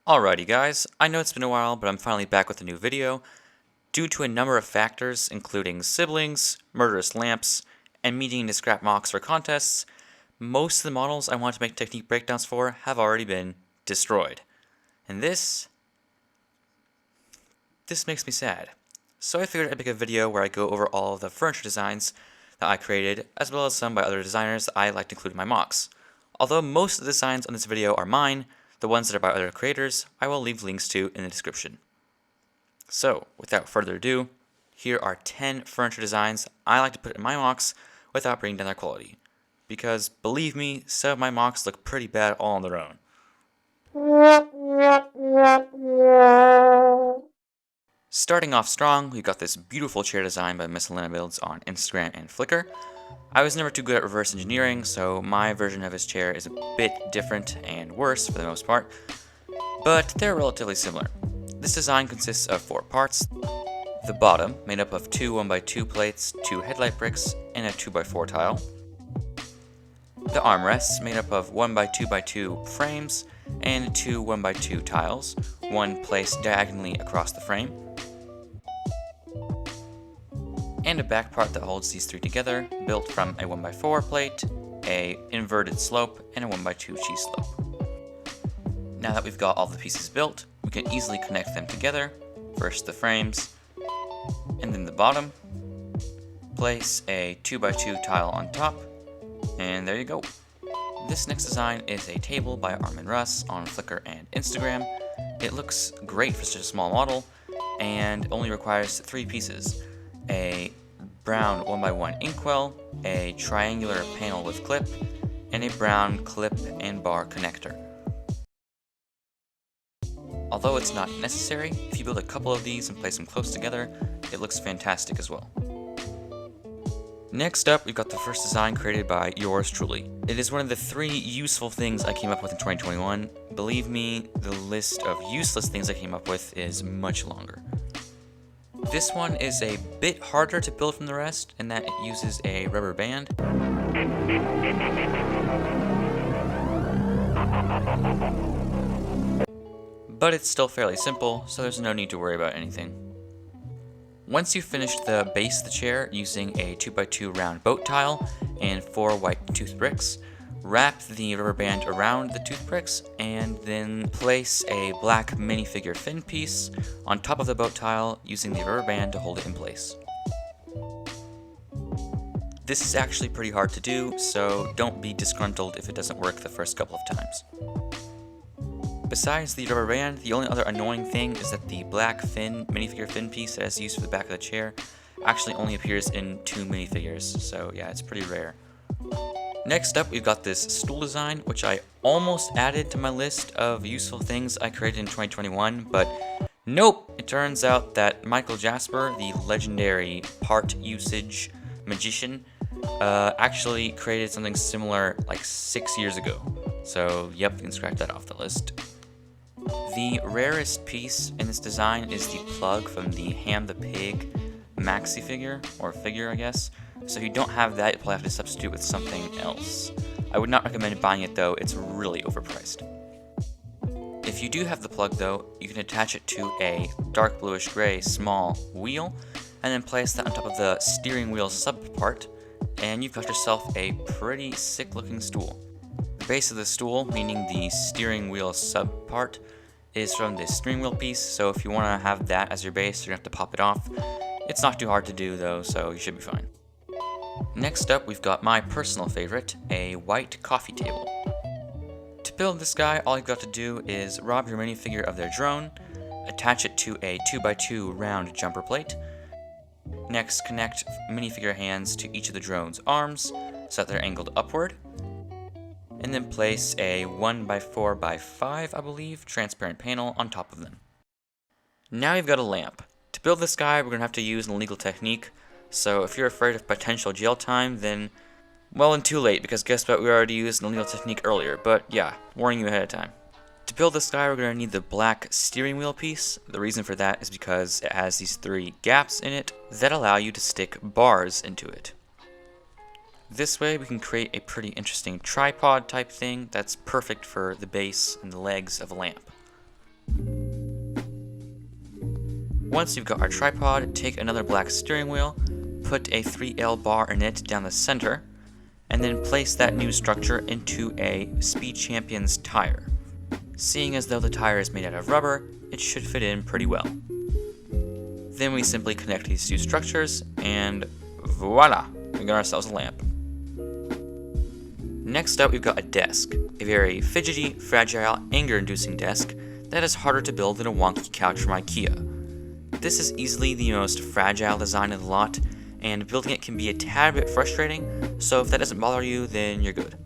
Alrighty guys, I know it's been a while, but I'm finally back with a new video. Due to a number of factors, including siblings, murderous lamps, and me needing to scrap MOCs for contests, most of the models I want to make technique breakdowns for have already been destroyed. And this makes me sad. So I figured I'd make a video where I go over all of the furniture designs that I created, as well as some by other designers that I like to include in my MOCs. Although most of the designs on this video are mine, the ones that are by other creators, I will leave links to in the description. So, without further ado, here are 10 furniture designs I like to put in my MOCs without bringing down their quality. Because, believe me, some of my MOCs look pretty bad all on their own. Starting off strong, we've got this beautiful chair design by Miss Elena Builds on Instagram and Flickr. I was never too good at reverse engineering, so my version of his chair is a bit different and worse for the most part, but they're relatively similar. This design consists of 4 parts. The bottom, made up of 2 1x2 plates, 2 headlight bricks, and a 2x4 tile. The armrests, made up of 1x2x2 frames and 2 1x2 tiles, one placed diagonally across the frame. And a back part that holds these 3 together, built from a 1x4 plate, a inverted slope, and a 1x2 T-slope. Now that we've got all the pieces built, we can easily connect them together. First the frames, and then the bottom. Place a 2x2 tile on top, and there you go. This next design is a table by Armin Russ on Flickr and Instagram. It looks great for such a small model, and only requires 3 pieces. A brown 1x1 inkwell, a triangular panel with clip, and a brown clip and bar connector. Although it's not necessary, if you build a couple of these and place them close together, it looks fantastic as well. Next up, we've got the first design created by yours truly. It is one of the 3 useful things I came up with in 2021. Believe me, the list of useless things I came up with is much longer. This one is a bit harder to build from the rest in that it uses a rubber band. But it's still fairly simple, so there's no need to worry about anything. Once you've finished the base of the chair using a 2x2 round boat tile and 4 white tooth bricks, wrap the rubber band around the tooth bricks and then place a black minifigure fin piece on top of the boat tile using the rubber band to hold it in place. This is actually pretty hard to do, so don't be disgruntled if it doesn't work the first couple of times. Besides the rubber band, the only other annoying thing is that the black minifigure fin piece that is used for the back of the chair actually only appears in 2 minifigures, so yeah, it's pretty rare. Next up, we've got this stool design, which I almost added to my list of useful things I created in 2021, but nope! It turns out that Michael Jasper, the legendary part usage magician, actually created something similar like 6 years ago. So yep, you can scratch that off the list. The rarest piece in this design is the plug from the Ham the Pig maxi figure, or figure I guess. So if you don't have that, you'll probably have to substitute with something else. I would not recommend buying it though, it's really overpriced. If you do have the plug though, you can attach it to a dark bluish gray small wheel, and then place that on top of the steering wheel sub part, and you've got yourself a pretty sick looking stool. The base of the stool, meaning the steering wheel sub part, is from the steering wheel piece, so if you want to have that as your base, you're going to have to pop it off. It's not too hard to do though, so you should be fine. Next up, we've got my personal favorite, a white coffee table. To build this guy, all you've got to do is rob your minifigure of their drone, attach it to a 2x2 round jumper plate. Next, connect minifigure hands to each of the drone's arms so that they're angled upward. And then place a 1x4x5, I believe, transparent panel on top of them. Now you've got a lamp. To build this guy, we're going to have to use an illegal technique, so if you're afraid of potential jail time, then, well, and too late, because guess what, we already used an illegal technique earlier, but yeah, warning you ahead of time. To build this guy, we're going to need the black steering wheel piece. The reason for that is because it has these 3 gaps in it that allow you to stick bars into it. This way we can create a pretty interesting tripod type thing that's perfect for the base and the legs of a lamp. Once you've got our tripod, take another black steering wheel, put a 3L bar in it down the center, and then place that new structure into a Speed Champions tire. Seeing as though the tire is made out of rubber, it should fit in pretty well. Then we simply connect these two structures, and voila, we got ourselves a lamp. Next up, we've got a desk, a very fidgety, fragile, anger-inducing desk that is harder to build than a wonky couch from IKEA. This is easily the most fragile design of the lot, and building it can be a tad bit frustrating, so if that doesn't bother you, then you're good.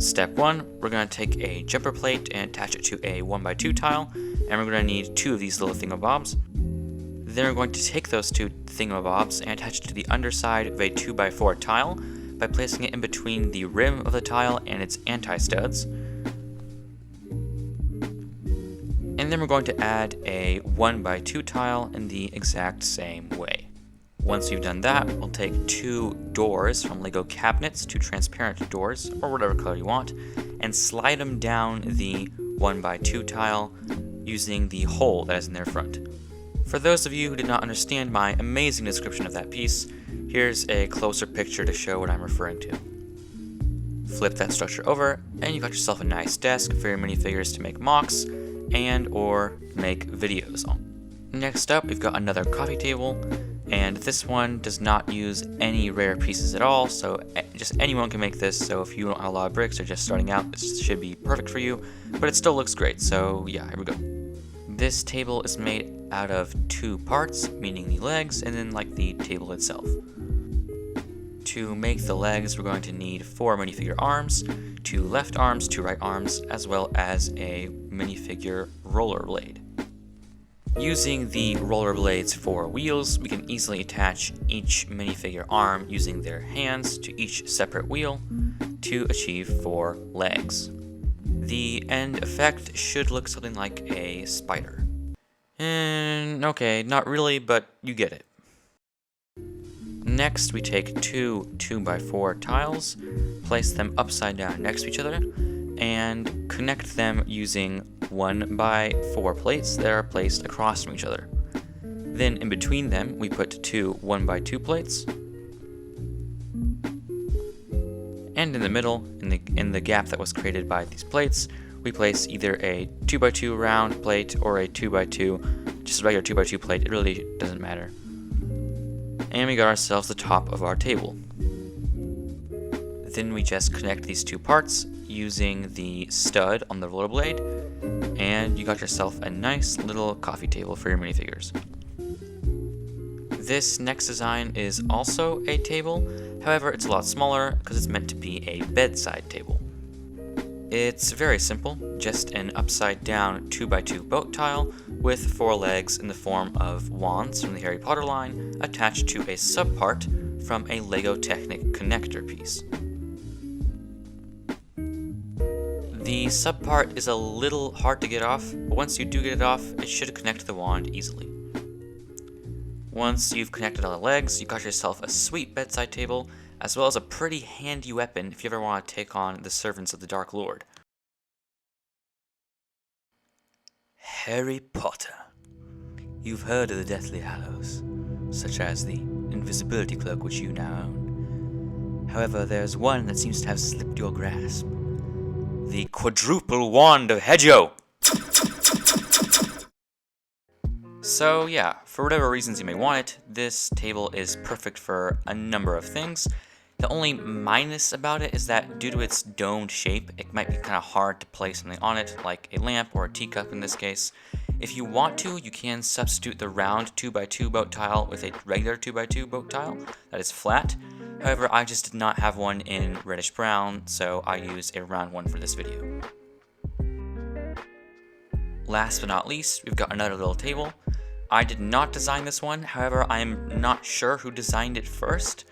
Step 1, we're going to take a jumper plate and attach it to a 1x2 tile, and we're going to need 2 of these little thingamabobs. Then we're going to take those 2 thingamabobs and attach it to the underside of a 2x4 tile by placing it in between the rim of the tile and its anti-studs. And then we're going to add a 1x2 tile in the exact same way. Once you've done that, we'll take 2 doors from Lego cabinets, 2 transparent doors, or whatever color you want, and slide them down the 1x2 tile using the hole that is in their front. For those of you who did not understand my amazing description of that piece, here's a closer picture to show what I'm referring to. Flip that structure over, and you got yourself a nice desk for your minifigures to make MOCs and or make videos on. Next up, we've got another coffee table, and this one does not use any rare pieces at all, so just anyone can make this. So if you don't have a lot of bricks or just starting out, this should be perfect for you, but it still looks great, so yeah, here we go. This table is made out of 2 parts, meaning the legs and then like the table itself. To make the legs, we're going to need 4 minifigure arms, 2 left arms, 2 right arms, as well as a minifigure roller blade. Using the roller blade's 4 wheels, we can easily attach each minifigure arm using their hands to each separate wheel to achieve 4 legs. The end effect should look something like a spider. And okay, not really, but you get it. Next, we take 2 2x4 tiles, place them upside down next to each other, and connect them using 1x4 plates that are placed across from each other. Then in between them, we put 2 1x2 plates, and in the middle, in the gap that was created by these plates, we place either a 2x2 round plate or a 2x2, just a regular 2x2 plate. It really doesn't matter. And we got ourselves the top of our table. Then we just connect these 2 parts using the stud on the roller blade, and you got yourself a nice little coffee table for your minifigures. This next design is also a table, however it's a lot smaller because it's meant to be a bedside table. It's very simple, just an upside down 2x2 boat tile with 4 legs in the form of wands from the Harry Potter line attached to a subpart from a Lego Technic connector piece. The subpart is a little hard to get off, but once you do get it off, it should connect to the wand easily. Once you've connected all the legs, you got yourself a sweet bedside table, as well as a pretty handy weapon if you ever want to take on the servants of the Dark Lord. Harry Potter. You've heard of the Deathly Hallows, such as the invisibility cloak which you now own. However, there's one that seems to have slipped your grasp. The quadruple wand of Hedgehog! So yeah, for whatever reasons you may want it, this table is perfect for a number of things. The only minus about it is that due to its domed shape, it might be kind of hard to place something on it, like a lamp or a teacup in this case. If you want to, you can substitute the round 2x2 boat tile with a regular 2x2 boat tile that is flat. However, I just did not have one in reddish brown, so I used a round one for this video. Last but not least, we've got another little table. I did not design this one, however, I am not sure who designed it first.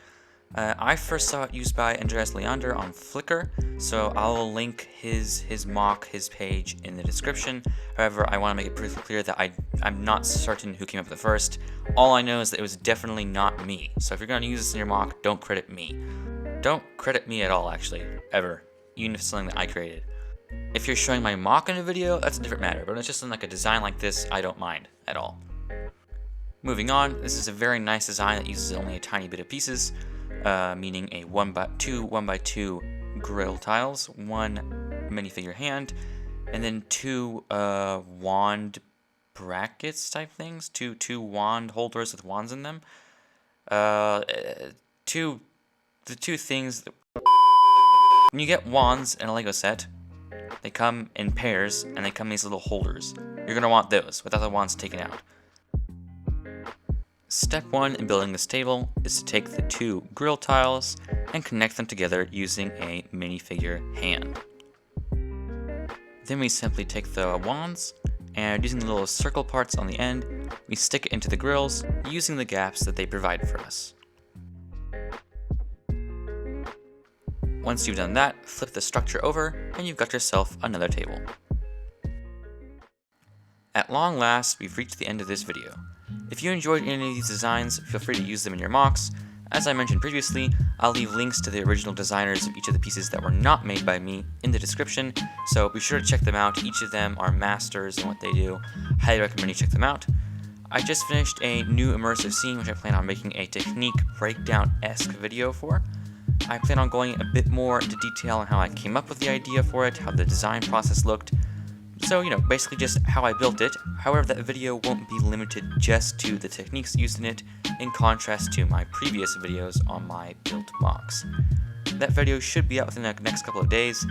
I first saw it used by Andreas Leander on Flickr, so I'll link his MOC, his page in the description. However, I want to make it pretty clear that I'm not certain who came up with it first. All I know is that it was definitely not me. So if you're going to use this in your MOC, don't credit me. Don't credit me at all, actually, ever, even if it's something that I created. If you're showing my MOC in a video, that's a different matter, but if it's just in like a design like this, I don't mind at all. Moving on, this is a very nice design that uses only a tiny bit of pieces, meaning a 1x2 grill tiles, one minifigure hand, and then two wand brackets type things, two wand holders with wands in them. The two things that when you get wands in a Lego set, they come in pairs and they come in these little holders. You're gonna want those without the wands taken out. Step 1 in building this table is to take the two grill tiles and connect them together using a minifigure hand. Then we simply take the wands and using the little circle parts on the end, we stick it into the grills using the gaps that they provide for us. Once you've done that, flip the structure over and you've got yourself another table. At long last, we've reached the end of this video. If you enjoyed any of these designs, feel free to use them in your MOCs. As I mentioned previously, I'll leave links to the original designers of each of the pieces that were not made by me in the description, so be sure to check them out. Each of them are masters in what they do. Highly recommend you check them out. I just finished a new immersive scene which I plan on making a technique breakdown-esque video for. I plan on going a bit more into detail on how I came up with the idea for it, how the design process looked. So, basically just how I built it. However, that video won't be limited just to the techniques used in it, in contrast to my previous videos on my built MOCs. That video should be out within the next couple of days,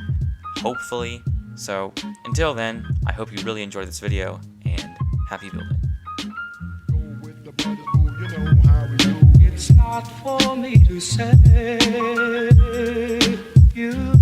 hopefully. So, until then, I hope you really enjoyed this video, and happy building. It's not for me to say you